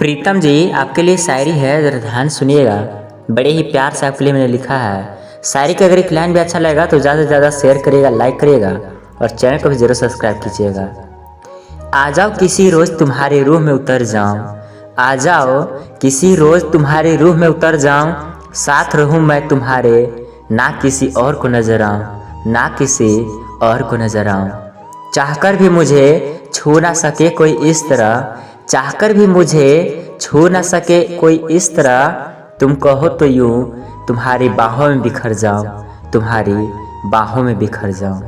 प्रीतम जी, आपके लिए शायरी है, ज़रा ध्यान सुनिएगा। बड़े ही प्यार से आपके लिए मैंने लिखा है। शायरी का अगर एक लाइन भी अच्छा लगेगा तो ज़्यादा से ज़्यादा शेयर करिएगा, लाइक करिएगा और चैनल को भी ज़रूर सब्सक्राइब कीजिएगा। आ जाओ किसी रोज़ तुम्हारी रूह में उतर जाऊं, आ जाओ किसी रोज़ तुम्हारी रूह में उतर जाऊं, साथ रहूं मैं तुम्हारे, ना किसी और को नजर आऊं, ना किसी और को नजर आऊं। चाहकर भी मुझे छू ना सके कोई इस तरह, चाहकर भी मुझे छू ना सके कोई इस तरह, तुम कहो तो यूं तुम्हारी बाहों में बिखर जाऊं, तुम्हारी बाहों में बिखर जाऊं।